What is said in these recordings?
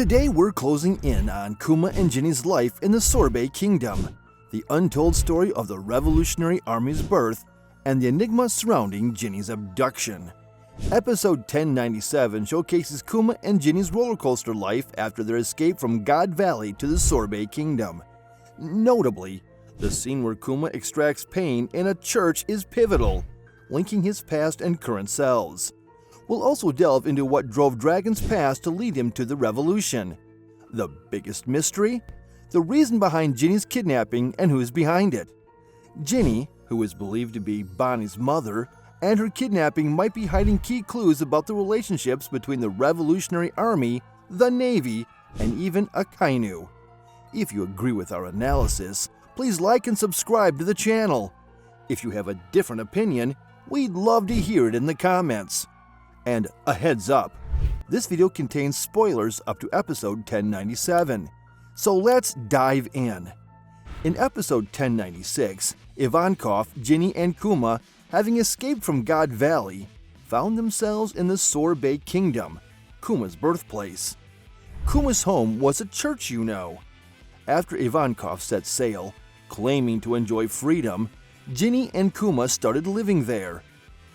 Today we're closing in on Kuma and Jeannie's life in the Sorbet Kingdom, the untold story of the Revolutionary Army's birth, and the enigma surrounding Jeannie's abduction. Episode 1097 showcases Kuma and Jeannie's roller coaster life after their escape from God Valley to the Sorbet Kingdom. Notably, the scene where Kuma extracts pain in a church is pivotal, linking his past and current selves. We'll also delve into what drove Dragon's past to lead him to the revolution. The biggest mystery? The reason behind Jeannie's kidnapping and who's behind it. Jeannie, who is believed to be Bonnie's mother, and her kidnapping might be hiding key clues about the relationships between the Revolutionary Army, the Navy, and even a Kainu. If you agree with our analysis, please like and subscribe to the channel. If you have a different opinion, we'd love to hear it in the comments. And a heads up, this video contains spoilers up to episode 1097. So let's dive in. In episode 1096, Ivankov, Jeannie, and Kuma, having escaped from God Valley, found themselves in the Sorbet Kingdom, Kuma's birthplace. Kuma's home was a church, you know. After Ivankov set sail, claiming to enjoy freedom, Jeannie and Kuma started living there.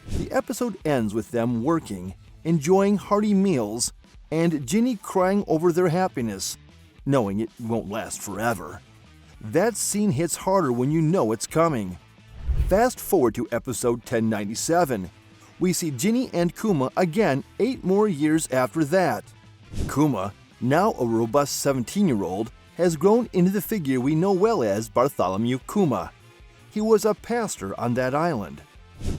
The episode ends with them working, enjoying hearty meals, and Jeannie crying over their happiness, knowing it won't last forever. That scene hits harder when you know it's coming. Fast forward to episode 1097. We see Jeannie and Kuma again 8 more years after that. Kuma, now a robust 17-year-old, has grown into the figure we know well as Bartholomew Kuma. He was a pastor on that island.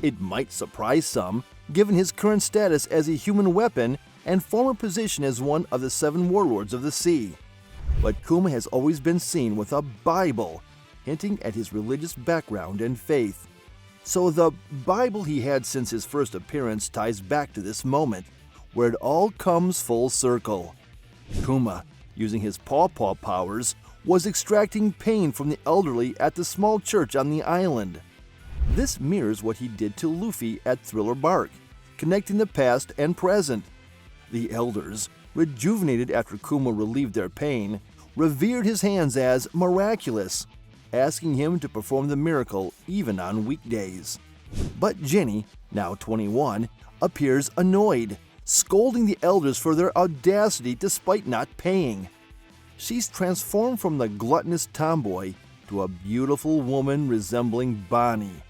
It might surprise some, given his current status as a human weapon and former position as one of the 7 warlords of the sea. But Kuma has always been seen with a Bible, hinting at his religious background and faith. So the Bible he had since his first appearance ties back to this moment, where it all comes full circle. Kuma, using his paw-paw powers, was extracting pain from the elderly at the small church on the island. This mirrors what he did to Luffy at Thriller Bark, connecting the past and present. The elders, rejuvenated after Kuma relieved their pain, revered his hands as miraculous, asking him to perform the miracle even on weekdays. But Jeannie, now 21, appears annoyed, scolding the elders for their audacity despite not paying. She's transformed from the gluttonous tomboy to a beautiful woman resembling Bonnie.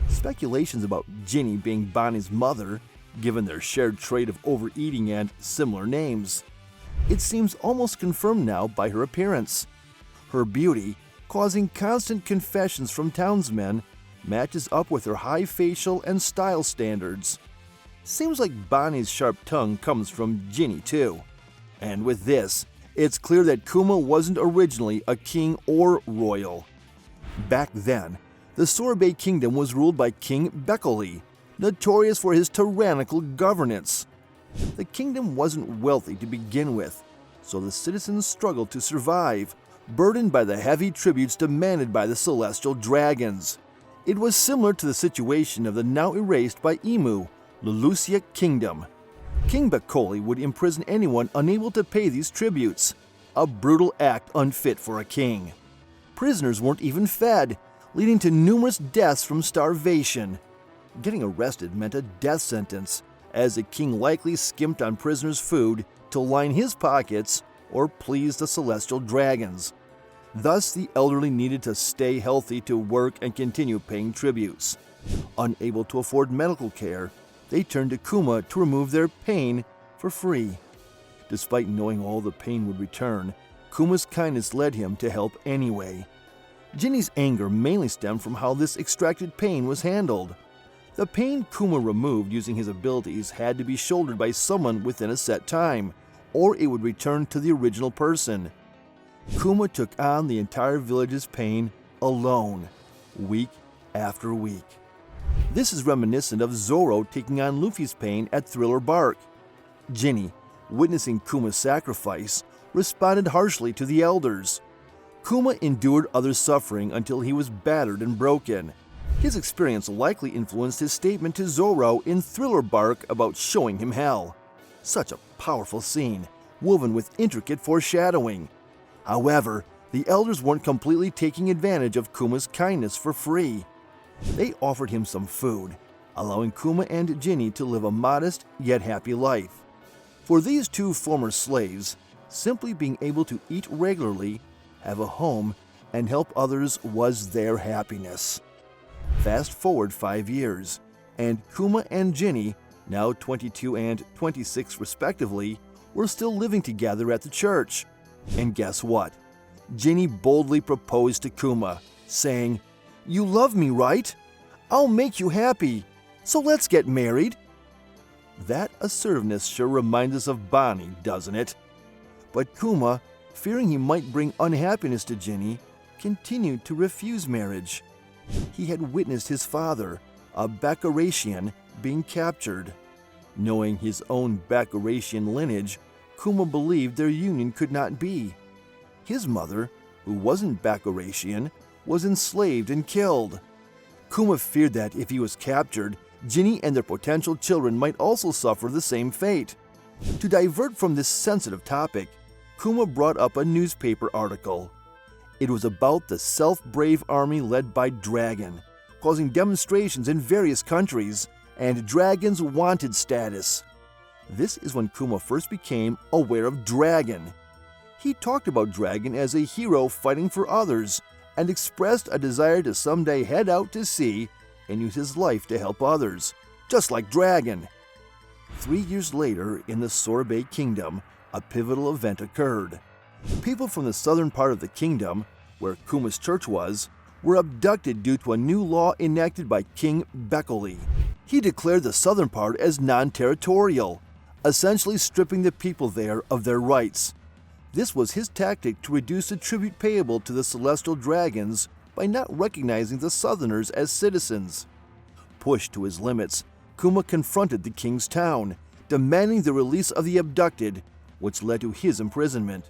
Speculations about Jeannie being Bonnie's mother, given their shared trait of overeating and similar names. It seems almost confirmed now by her appearance. Her beauty, causing constant confessions from townsmen, matches up with her high facial and style standards. Seems like Bonnie's sharp tongue comes from Jeannie too. And with this, it's clear that Kuma wasn't originally a king or royal. Back then, the Sorbet Kingdom was ruled by King Bekele, notorious for his tyrannical governance. The kingdom wasn't wealthy to begin with, so the citizens struggled to survive, burdened by the heavy tributes demanded by the celestial dragons. It was similar to the situation of the now erased by Emu, Lulusia Kingdom. King Bekele would imprison anyone unable to pay these tributes, a brutal act unfit for a king. Prisoners weren't even fed, leading to numerous deaths from starvation. Getting arrested meant a death sentence, as the king likely skimped on prisoners' food to line his pockets or please the celestial dragons. Thus, the elderly needed to stay healthy to work and continue paying tributes. Unable to afford medical care, they turned to Kuma to remove their pain for free. Despite knowing all the pain would return, Kuma's kindness led him to help anyway. Jeannie's anger mainly stemmed from how this extracted pain was handled. The pain Kuma removed using his abilities had to be shouldered by someone within a set time, or it would return to the original person. Kuma took on the entire village's pain alone, week after week. This is reminiscent of Zoro taking on Luffy's pain at Thriller Bark. Jeannie, witnessing Kuma's sacrifice, responded harshly to the elders. Kuma endured others' suffering until he was battered and broken. His experience likely influenced his statement to Zoro in Thriller Bark about showing him hell. Such a powerful scene, woven with intricate foreshadowing. However, the elders weren't completely taking advantage of Kuma's kindness for free. They offered him some food, allowing Kuma and Jeannie to live a modest yet happy life. For these two former slaves, simply being able to eat regularly, have a home, and help others was their happiness. Fast forward 5 years, and Kuma and Jeannie, now 22 and 26 respectively, were still living together at the church. And guess what? Jeannie boldly proposed to Kuma, saying, "You love me, right? I'll make you happy, so let's get married." That assertiveness sure reminds us of Bonnie, doesn't it? But Kuma, fearing he might bring unhappiness to Jeannie, continued to refuse marriage. He had witnessed his father, a Baccaratian, being captured. Knowing his own Baccaratian lineage, Kuma believed their union could not be. His mother, who wasn't Baccaratian, was enslaved and killed. Kuma feared that if he was captured, Jeannie and their potential children might also suffer the same fate. To divert from this sensitive topic, Kuma brought up a newspaper article. It was about the self-brave army led by Dragon, causing demonstrations in various countries, and Dragon's wanted status. This is when Kuma first became aware of Dragon. He talked about Dragon as a hero fighting for others, and expressed a desire to someday head out to sea and use his life to help others, just like Dragon. 3 years later, in the Sorbet Kingdom, a pivotal event occurred. People from the southern part of the kingdom, where Kuma's church was, were abducted due to a new law enacted by King Bekele. He declared the southern part as non-territorial, essentially stripping the people there of their rights. This was his tactic to reduce the tribute payable to the celestial dragons by not recognizing the southerners as citizens. Pushed to his limits, Kuma confronted the king's town, demanding the release of the abducted, which led to his imprisonment.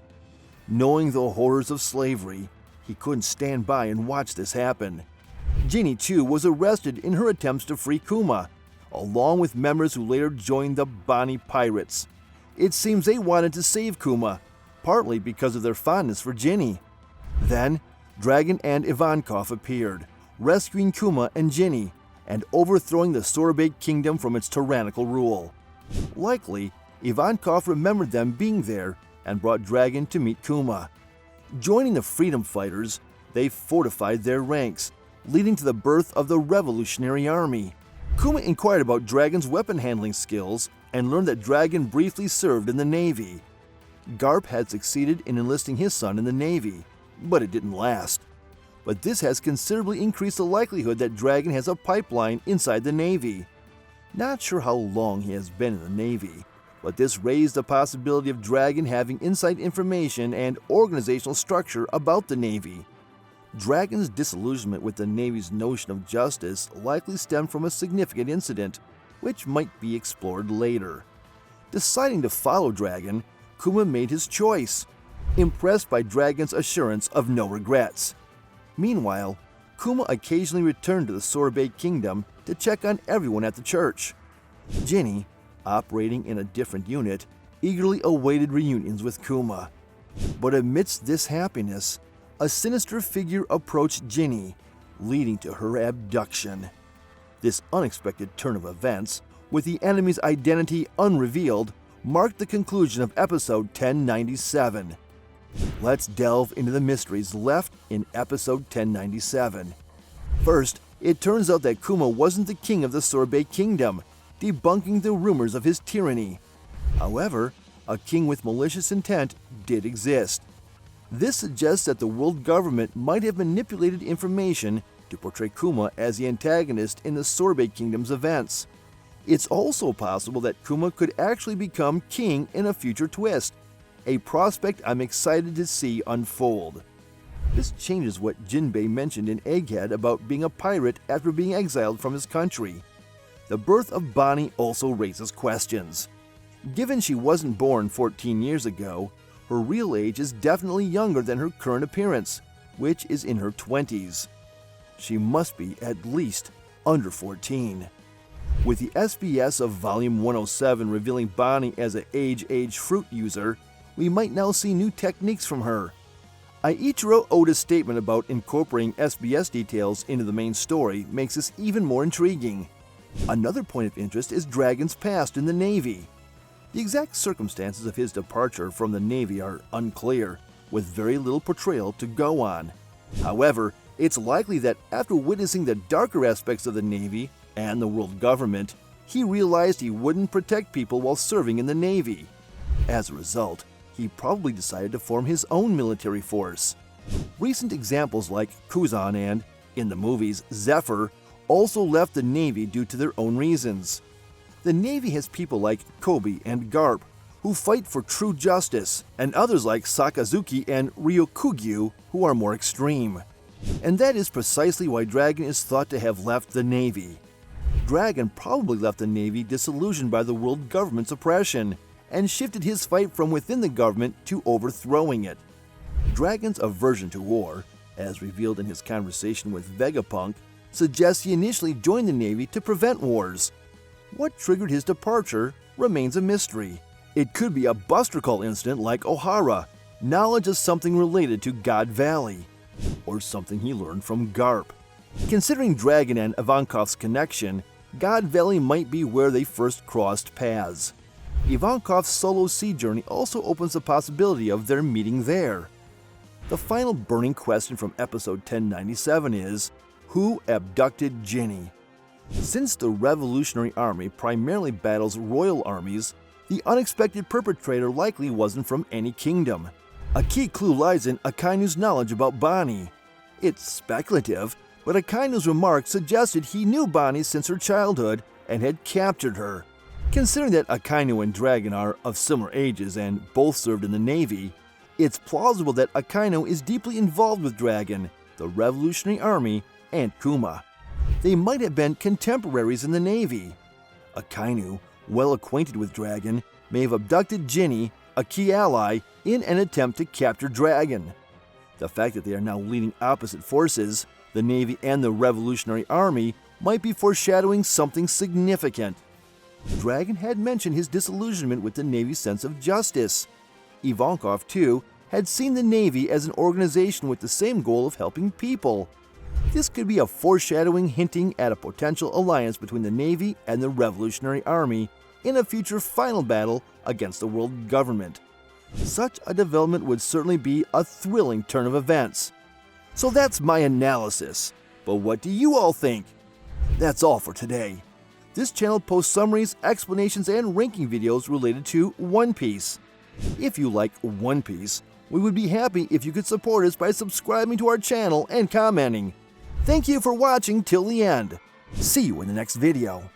Knowing the horrors of slavery, he couldn't stand by and watch this happen. Jeannie, too, was arrested in her attempts to free Kuma, along with members who later joined the Bonnie Pirates. It seems they wanted to save Kuma, partly because of their fondness for Jeannie. Then, Dragon and Ivankov appeared, rescuing Kuma and Jeannie, and overthrowing the Sorbet Kingdom from its tyrannical rule. Likely, Ivankov remembered them being there and brought Dragon to meet Kuma. Joining the freedom fighters, they fortified their ranks, leading to the birth of the Revolutionary Army. Kuma inquired about Dragon's weapon handling skills and learned that Dragon briefly served in the Navy. Garp had succeeded in enlisting his son in the Navy, but it didn't last. But this has considerably increased the likelihood that Dragon has a pipeline inside the Navy. Not sure how long he has been in the Navy, but this raised the possibility of Dragon having inside information and organizational structure about the Navy. Dragon's disillusionment with the Navy's notion of justice likely stemmed from a significant incident, which might be explored later. Deciding to follow Dragon, Kuma made his choice, impressed by Dragon's assurance of no regrets. Meanwhile, Kuma occasionally returned to the Sorbet Kingdom to check on everyone at the church. Jeannie, operating in a different unit, eagerly awaited reunions with Kuma. But amidst this happiness, a sinister figure approached Jeannie, leading to her abduction. This unexpected turn of events, with the enemy's identity unrevealed, marked the conclusion of episode 1097. Let's delve into the mysteries left in episode 1097. First, it turns out that Kuma wasn't the king of the Sorbet Kingdom, debunking the rumors of his tyranny. However, a king with malicious intent did exist. This suggests that the world government might have manipulated information to portray Kuma as the antagonist in the Sorbet Kingdom's events. It's also possible that Kuma could actually become king in a future twist, a prospect I'm excited to see unfold. This changes what Jinbei mentioned in Egghead about being a pirate after being exiled from his country. The birth of Bonnie also raises questions. Given she wasn't born 14 years ago, her real age is definitely younger than her current appearance, which is in her 20s. She must be at least under 14. With the SBS of Volume 107 revealing Bonnie as an age fruit user, we might now see new techniques from her. Eiichiro Oda's statement about incorporating SBS details into the main story makes this even more intriguing. Another point of interest is Dragon's past in the Navy. The exact circumstances of his departure from the Navy are unclear, with very little portrayal to go on. However, it's likely that after witnessing the darker aspects of the Navy and the world government, he realized he wouldn't protect people while serving in the Navy. As a result, he probably decided to form his own military force. Recent examples like Kuzan and, in the movies, Zephyr also left the Navy due to their own reasons. The Navy has people like Kobe and Garp, who fight for true justice, and others like Sakazuki and Ryokugyu, who are more extreme. And that is precisely why Dragon is thought to have left the Navy. Dragon probably left the Navy disillusioned by the world government's oppression, and shifted his fight from within the government to overthrowing it. Dragon's aversion to war, as revealed in his conversation with Vegapunk, suggests he initially joined the Navy to prevent wars. What triggered his departure remains a mystery. It could be a Buster Call incident like O'Hara, knowledge of something related to God Valley, or something he learned from Garp. Considering Dragon and Ivankov's connection, God Valley might be where they first crossed paths. Ivankov's solo sea journey also opens the possibility of their meeting there. The final burning question from episode 1097 is, who abducted Jeannie? Since the Revolutionary Army primarily battles royal armies, the unexpected perpetrator likely wasn't from any kingdom. A key clue lies in Akainu's knowledge about Bonnie. It's speculative, but Akainu's remarks suggested he knew Bonnie since her childhood and had captured her. Considering that Akainu and Dragon are of similar ages and both served in the Navy, it's plausible that Akainu is deeply involved with Dragon, the Revolutionary Army, and Kuma. They might have been contemporaries in the Navy. Akainu, well acquainted with Dragon, may have abducted Jeannie, a key ally, in an attempt to capture Dragon. The fact that they are now leading opposite forces, the Navy and the Revolutionary Army, might be foreshadowing something significant. Dragon had mentioned his disillusionment with the Navy's sense of justice. Ivankov, too, had seen the Navy as an organization with the same goal of helping people. This could be a foreshadowing hinting at a potential alliance between the Navy and the Revolutionary Army in a future final battle against the world government. Such a development would certainly be a thrilling turn of events. So that's my analysis. But what do you all think? That's all for today. This channel posts summaries, explanations, and ranking videos related to One Piece. If you like One Piece, we would be happy if you could support us by subscribing to our channel and commenting. Thank you for watching till the end. See you in the next video.